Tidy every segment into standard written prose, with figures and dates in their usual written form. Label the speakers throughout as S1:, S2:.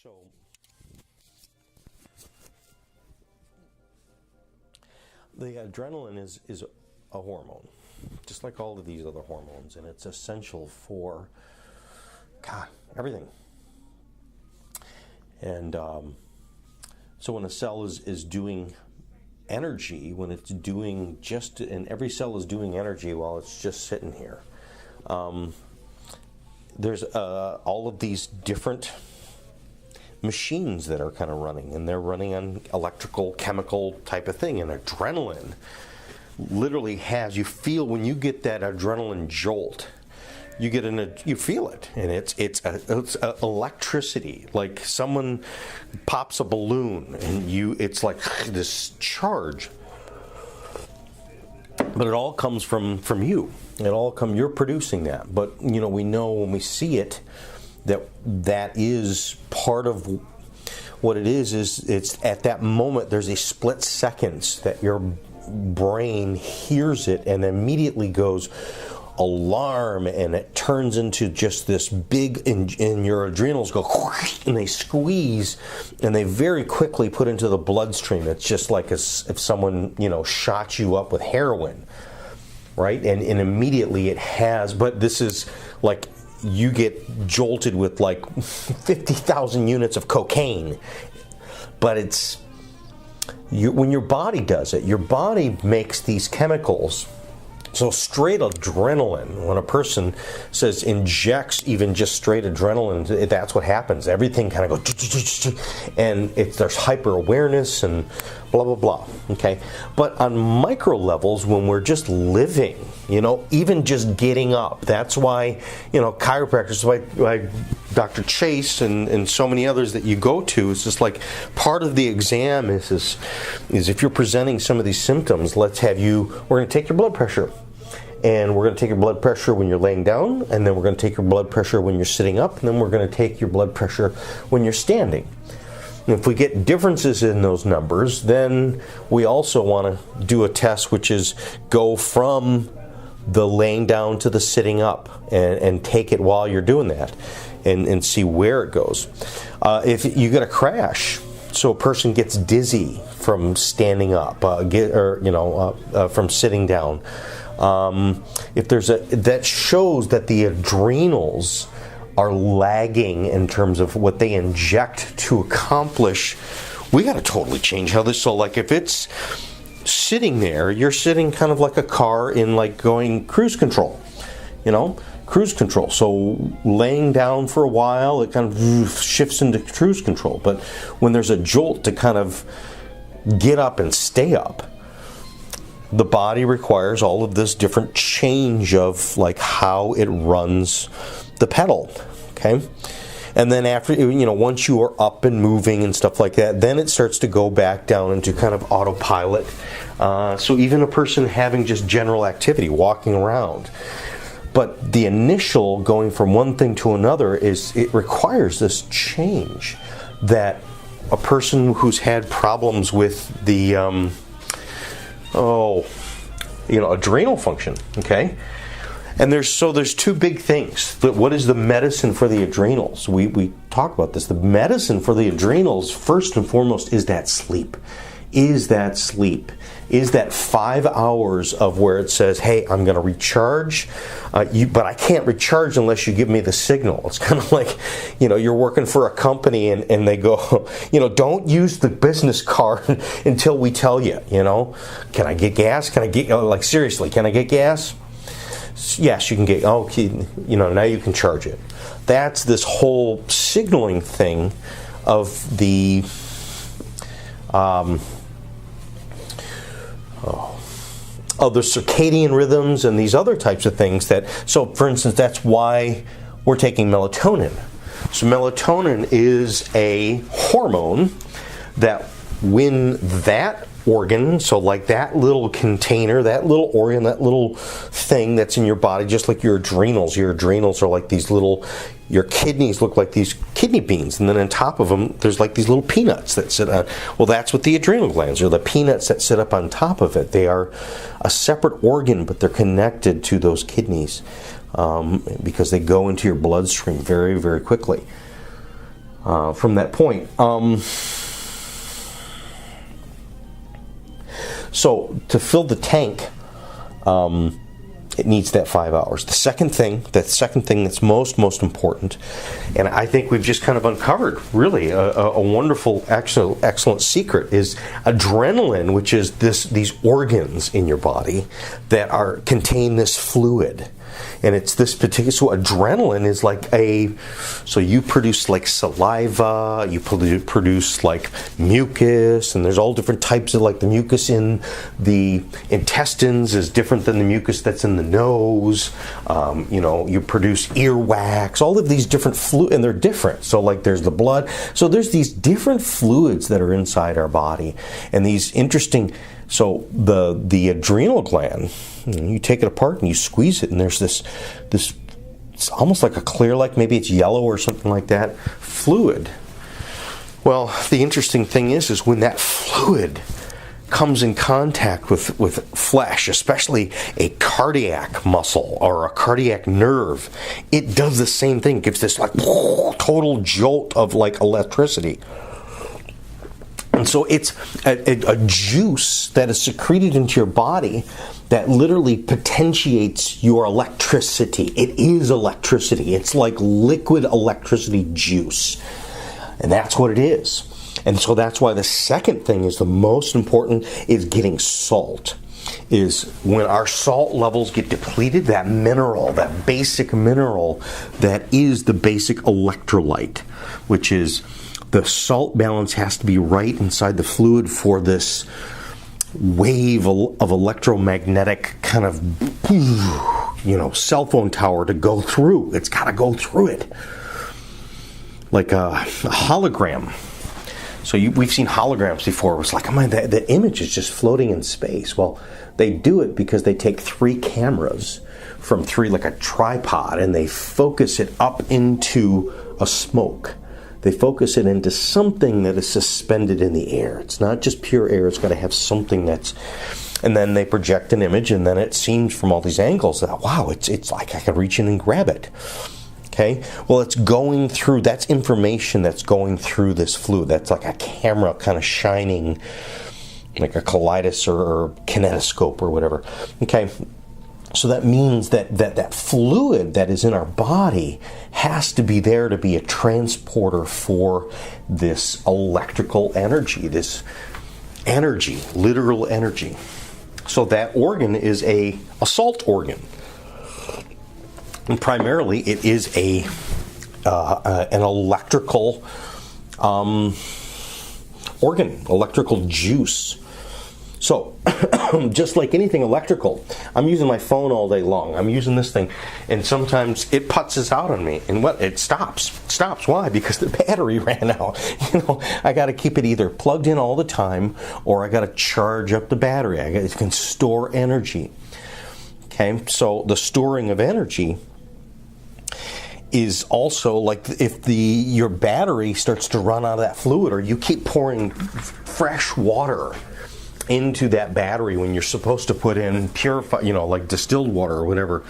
S1: So the adrenaline is a hormone, just like all of these other hormones, and it's essential for everything. And so when a cell is doing energy, when it's doing and every cell is doing energy while it's just sitting here, there's all of these different machines that are kind of running, and they're running on electrical, chemical type of thing. And adrenaline literally you feel when you get that adrenaline jolt, you feel it, and it's electricity. Like someone pops a balloon, and it's like this charge. But it all comes from you. You're producing that. But we know when we see it that is part of what it is it's at that moment there's a split seconds that your brain hears it and immediately goes alarm, and it turns into just this big, and your adrenals go and they squeeze, and they very quickly put into the bloodstream. It's just like if someone shot you up with heroin, right? And immediately it has, but this is like you get jolted with like 50,000 units of cocaine. But when your body does it, your body makes these chemicals. So straight adrenaline, when a person injects even just straight adrenaline, that's what happens. Everything kind of goes, and there's hyper awareness and blah blah blah. Okay, but on micro levels, when we're just living, even just getting up, that's why chiropractors like Dr. Chase and so many others that you go to. It's just like part of the exam is if you're presenting some of these symptoms, we're going to take your blood pressure. And we're going to take your blood pressure when you're laying down, and then we're going to take your blood pressure when you're sitting up, and then we're going to take your blood pressure when you're standing. And if we get differences in those numbers, then we also want to do a test, which is go from the laying down to the sitting up, and take it while you're doing that, and see where it goes. If you get a crash, so a person gets dizzy from standing up, from sitting down. If that shows that the adrenals are lagging in terms of what they inject to accomplish, we got to totally change how this. So, like if it's sitting there, you're sitting kind of like a car in like going cruise control, cruise control. So laying down for a while, it kind of shifts into cruise control. But when there's a jolt to kind of get up and stay up, the body requires all of this different change of like how it runs the pedal, okay? And then after, once you are up and moving and stuff like that, then it starts to go back down into kind of autopilot. So even a person having just general activity, walking around. But the initial going from one thing to another it requires this change that a person who's had problems with the adrenal function, okay? And there's two big things. What is the medicine for the adrenals? We talk about this. The medicine for the adrenals, first and foremost, is that sleep. Is that 5 hours of where it says, hey, I'm going to recharge, but I can't recharge unless you give me the signal. It's kind of like, you're working for a company and they go, don't use the business card until we tell you, can I get gas? Seriously, can I get gas? Yes, you can get, now you can charge it. That's this whole signaling thing of the, the circadian rhythms and these other types of things so for instance, that's why we're taking melatonin. So melatonin is a hormone that when that organ, so like that little container, that little organ, that little thing that's in your body, just like your adrenals are like these little, your kidneys look like these kidney beans, and then on top of them there's like these little peanuts that sit on. Well, that's what the adrenal glands are, the peanuts that sit up on top of it. They are a separate organ, but they're connected to those kidneys because they go into your bloodstream very, very quickly. from that point. So to fill the tank, it needs that 5 hours. The second thing that's most important, and I think we've just kind of uncovered really a wonderful, excellent secret, is adrenaline, which is these organs in your body that contain this fluid. And it's this particular, so adrenaline is like so you produce like saliva, you produce like mucus, and there's all different types of, like, the mucus in the intestines is different than the mucus that's in the nose. You produce earwax, all of these different fluids, and they're different. So like there's the blood. So there's these different fluids that are inside our body, and these interesting. So the adrenal gland, you take it apart and you squeeze it, and there's this it's almost like a clear, like maybe it's yellow or something like that, fluid. Well, the interesting thing is when that fluid comes in contact with flesh, especially a cardiac muscle or a cardiac nerve, it does the same thing. It gives this like total jolt of like electricity. And so it's a juice that is secreted into your body that literally potentiates your electricity. It is electricity. It's like liquid electricity juice. And that's what it is. And so that's why the second thing is the most important, is getting salt. Is when our salt levels get depleted, that mineral, that basic mineral that is the basic electrolyte, which is the salt balance has to be right inside the fluid for this wave of electromagnetic kind of, cell phone tower to go through. It's got to go through it. Like a hologram. So we've seen holograms before. It's like, oh man, the image is just floating in space. Well, they do it because they take 3 cameras from 3, like a tripod, and they focus it up into a smoke. They focus it into something that is suspended in the air. It's not just pure air. It's got to have something and then they project an image, and then it seems from all these angles that, wow, it's like I could reach in and grab it. Okay? Well, it's going through, that's information that's going through this fluid. That's like a camera kind of shining, like a kaleidoscope or kinetoscope or whatever. Okay? So that means that fluid that is in our body has to be there to be a transporter for this electrical energy, this energy, literal energy. So that organ is a salt organ. And primarily it is an electrical organ, electrical juice. So, just like anything electrical, I'm using my phone all day long. I'm using this thing, and sometimes it putzes out on me. And it stops. It stops. Why? Because the battery ran out. I got to keep it either plugged in all the time, or I got to charge up the battery. It can store energy. Okay, so the storing of energy is also like if your battery starts to run out of that fluid, or you keep pouring fresh water into that battery when you're supposed to put in purified, like distilled water or whatever,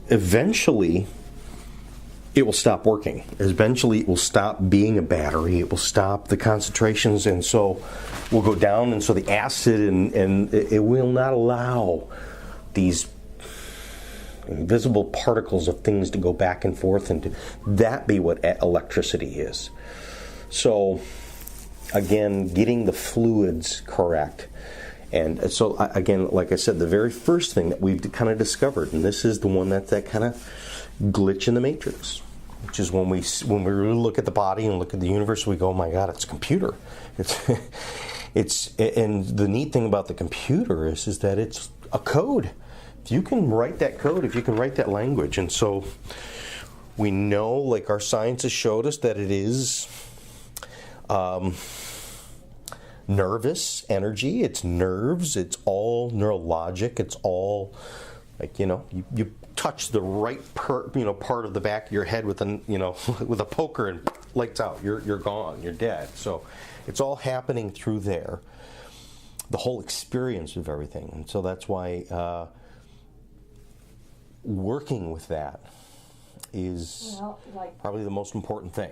S1: eventually it will stop working. Eventually it will stop being a battery. It will stop the concentrations, and so will go down, and so the acid and it will not allow these invisible particles of things to go back and forth, and to that be what electricity is. So again, getting the fluids correct. And so again, like I said, the very first thing that we've kind of discovered, and this is the one that's that kind of glitch in the matrix, which is when we really look at the body and look at the universe, we go, oh my God, it's a computer. And the neat thing about the computer is that it's a code. If you can write that code, if you can write that language, and so we know, like our science has showed us, that it is nervous energy. It's nerves. It's all neurologic. It's all like, you touch the right part of the back of your head with with a poker, and lights out. You're gone. You're dead. So it's all happening through there. The whole experience of everything. And so that's why working with that is
S2: Well, like
S1: probably the most important thing.